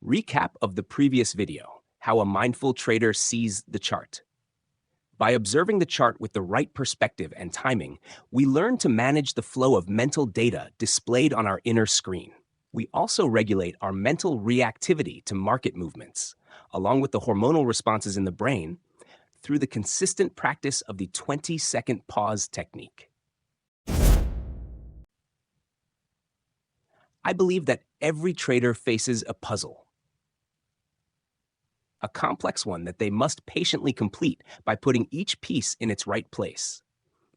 Recap of the previous video, how a mindful trader sees the chart. By observing the chart with the right perspective and timing, we learn to manage the flow of mental data displayed on our inner screen. We also regulate our mental reactivity to market movements, along with the hormonal responses in the brain, through the consistent practice of the 20-second pause technique. I believe that every trader faces a puzzle, a complex one that they must patiently complete by putting each piece in its right place.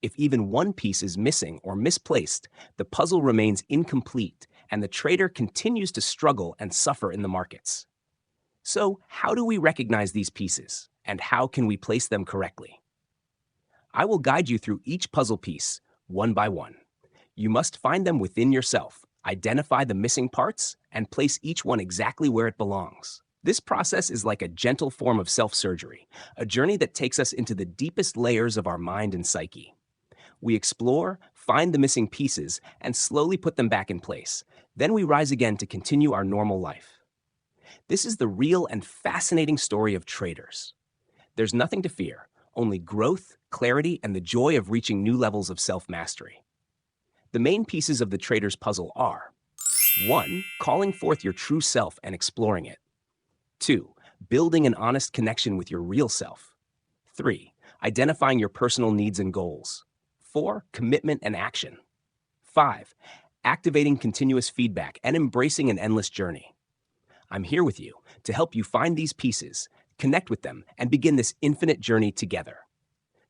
If even one piece is missing or misplaced, the puzzle remains incomplete and the trader continues to struggle and suffer in the markets. So, how do we recognize these pieces, and how can we place them correctly? I will guide you through each puzzle piece, one by one. You must find them within yourself, identify the missing parts, and place each one exactly where it belongs. This process is like a gentle form of self-surgery, a journey that takes us into the deepest layers of our mind and psyche. We explore, find the missing pieces, and slowly put them back in place. Then we rise again to continue our normal life. This is the real and fascinating story of traders. There's nothing to fear, only growth, clarity, and the joy of reaching new levels of self-mastery. The main pieces of the trader's puzzle are: 1. Calling forth your true self and exploring it. 2. Building an honest connection with your real self. 3. Identifying your personal needs and goals. 4. Commitment and action. 5. Activating continuous feedback and embracing an endless journey. I'm here with you to help you find these pieces, connect with them, and begin this infinite journey together.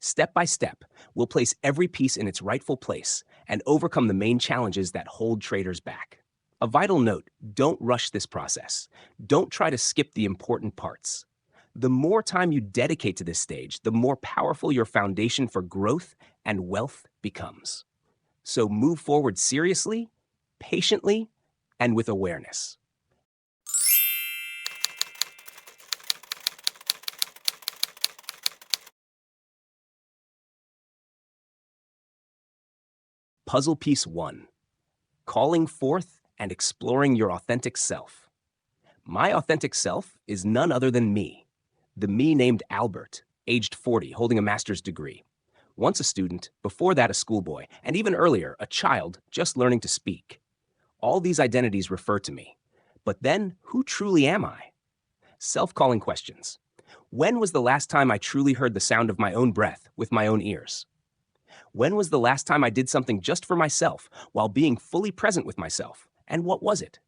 Step by step, we'll place every piece in its rightful place and overcome the main challenges that hold traders back. A vital note: don't rush this process. Don't try to skip the important parts. The more time you dedicate to this stage, the more powerful your foundation for growth and wealth becomes. So move forward seriously, patiently, and with awareness. Puzzle piece 1. Calling forth and exploring your authentic self. My authentic self is none other than me. The me named Albert, aged 40, holding a master's degree. Once a student, before that a schoolboy, and even earlier, a child just learning to speak. All these identities refer to me. But then, who truly am I? Self-calling questions. When was the last time I truly heard the sound of my own breath with my own ears? When was the last time I did something just for myself while being fully present with myself? And what was it?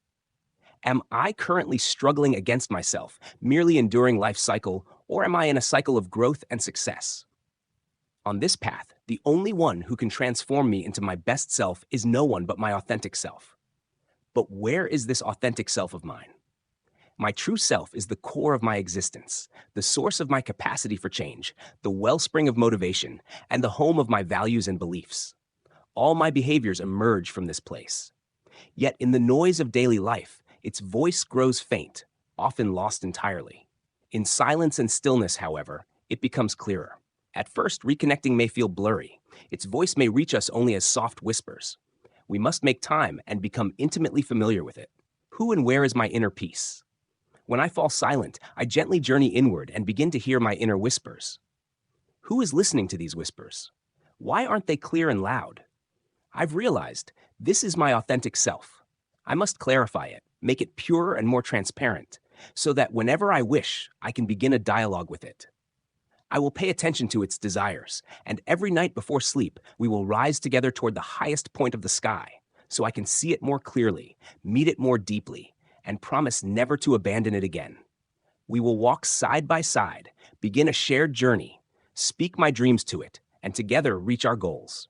Am I currently struggling against myself, merely enduring life's cycle, or am I in a cycle of growth and success? On this path, the only one who can transform me into my best self is no one but my authentic self. But where is this authentic self of mine? My true self is the core of my existence, the source of my capacity for change, the wellspring of motivation, and the home of my values and beliefs. All my behaviors emerge from this place. Yet in the noise of daily life, its voice grows faint, often lost entirely. In silence and stillness, however, it becomes clearer. At first, reconnecting may feel blurry. Its voice may reach us only as soft whispers. We must make time and become intimately familiar with it. Who and where is my inner peace? When I fall silent, I gently journey inward and begin to hear my inner whispers. Who is listening to these whispers? Why aren't they clear and loud? I've realized this is my authentic self. I must clarify it, make it purer and more transparent, so that whenever I wish, I can begin a dialogue with it. I will pay attention to its desires, and every night before sleep, we will rise together toward the highest point of the sky, so I can see it more clearly, meet it more deeply, and promise never to abandon it again. We will walk side by side, begin a shared journey, speak my dreams to it, and together reach our goals.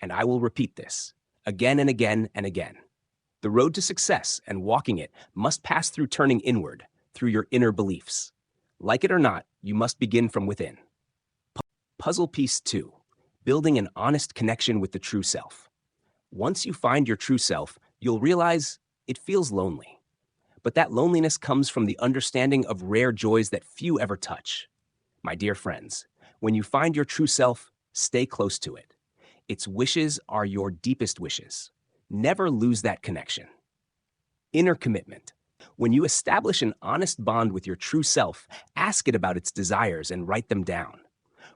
And I will repeat this, again and again and again. The road to success and walking it must pass through turning inward, through your inner beliefs. Like it or not, you must begin from within. Puzzle piece 2. Building an honest connection with the true self. Once you find your true self, you'll realize it feels lonely. But that loneliness comes from the understanding of rare joys that few ever touch. My dear friends, when you find your true self, stay close to it. Its wishes are your deepest wishes. Never lose that connection. Inner commitment. When you establish an honest bond with your true self, ask it about its desires and write them down.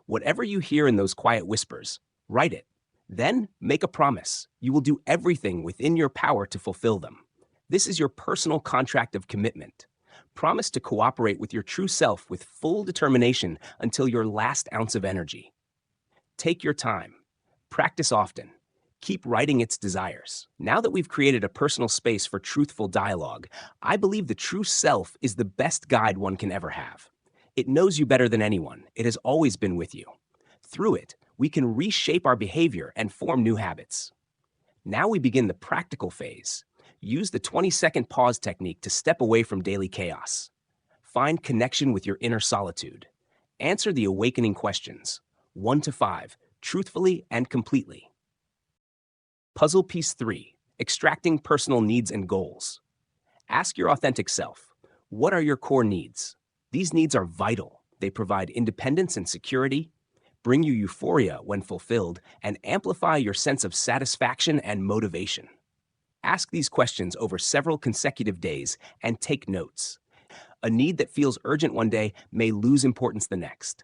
Whatever you hear in those quiet whispers, write it. Then make a promise. You will do everything within your power to fulfill them. This is your personal contract of commitment. Promise to cooperate with your true self with full determination until your last ounce of energy. Take your time. Practice often. Keep writing its desires. Now that we've created a personal space for truthful dialogue, I believe the true self is the best guide one can ever have. It knows you better than anyone. It has always been with you. Through it, we can reshape our behavior and form new habits. Now we begin the practical phase. Use the 20-second pause technique to step away from daily chaos. Find connection with your inner solitude. Answer the awakening questions, 1 to 5, truthfully and completely. Puzzle piece 3, extracting personal needs and goals. Ask your authentic self, what are your core needs? These needs are vital. They provide independence and security, bring you euphoria when fulfilled, and amplify your sense of satisfaction and motivation. Ask these questions over several consecutive days and take notes. A need that feels urgent one day may lose importance the next.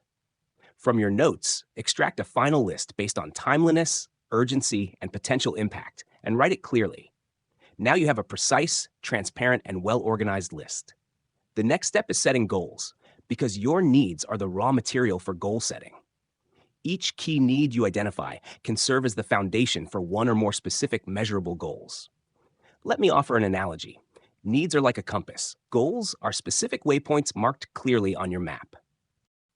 From your notes, extract a final list based on timeliness, urgency, and potential impact, and write it clearly. Now you have a precise, transparent, and well-organized list. The next step is setting goals, because your needs are the raw material for goal setting. Each key need you identify can serve as the foundation for one or more specific measurable goals. Let me offer an analogy. Needs are like a compass. Goals are specific waypoints marked clearly on your map.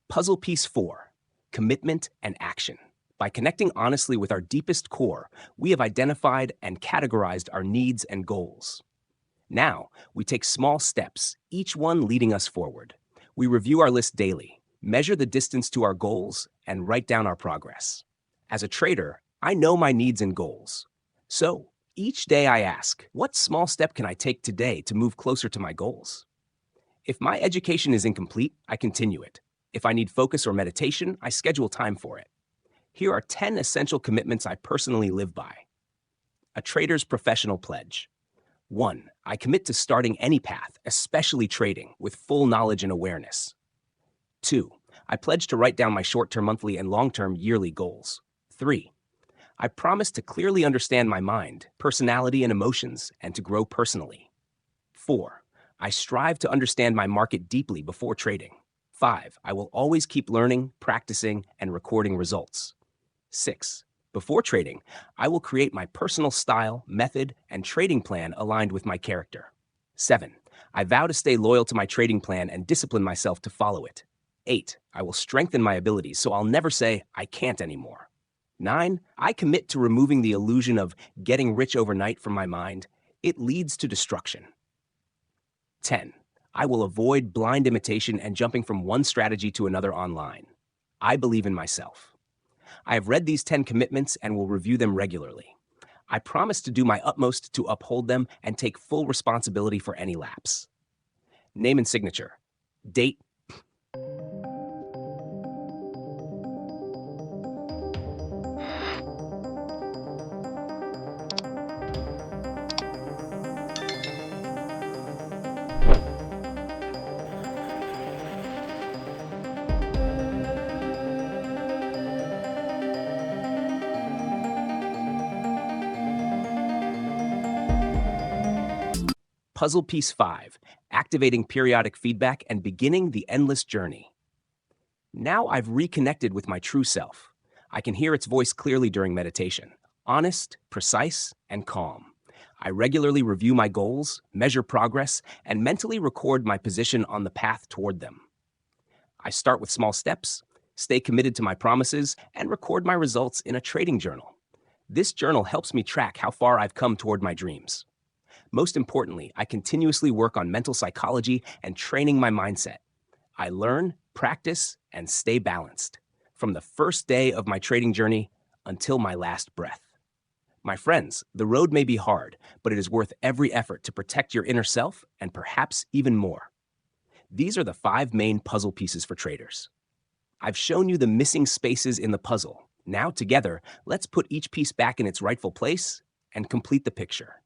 Puzzle piece 4, commitment and action. By connecting honestly with our deepest core, we have identified and categorized our needs and goals. Now, we take small steps, each one leading us forward. We review our list daily, measure the distance to our goals, and write down our progress. As a trader, I know my needs and goals. So, each day I ask, what small step can I take today to move closer to my goals? If my education is incomplete, I continue it. If I need focus or meditation, I schedule time for it. Here are 10 essential commitments I personally live by. A trader's professional pledge. 1. I commit to starting any path, especially trading, with full knowledge and awareness. 2. I pledge to write down my short-term, monthly, and long-term yearly goals. 3. I promise to clearly understand my mind, personality, and emotions, and to grow personally. 4. I strive to understand my market deeply before trading. 5. I will always keep learning, practicing, and recording results. 6. Before trading, I will create my personal style, method, and trading plan aligned with my character. 7. I vow to stay loyal to my trading plan and discipline myself to follow it. 8. I will strengthen my abilities so I'll never say, I can't anymore. 9. I commit to removing the illusion of getting rich overnight from my mind. It leads to destruction. 10. I will avoid blind imitation and jumping from one strategy to another online. I believe in myself. I have read these 10 commitments and will review them regularly. I promise to do my utmost to uphold them and take full responsibility for any lapse. Name and signature. Date. Puzzle piece 5, activating periodic feedback and beginning the endless journey. Now I've reconnected with my true self. I can hear its voice clearly during meditation, honest, precise, and calm. I regularly review my goals, measure progress, and mentally record my position on the path toward them. I start with small steps, stay committed to my promises, and record my results in a trading journal. This journal helps me track how far I've come toward my dreams. Most importantly, I continuously work on mental psychology and training my mindset. I learn, practice, and stay balanced, from the first day of my trading journey until my last breath. My friends, the road may be hard, but it is worth every effort to protect your inner self and perhaps even more. These are the 5 main puzzle pieces for traders. I've shown you the missing spaces in the puzzle. Now together, let's put each piece back in its rightful place and complete the picture.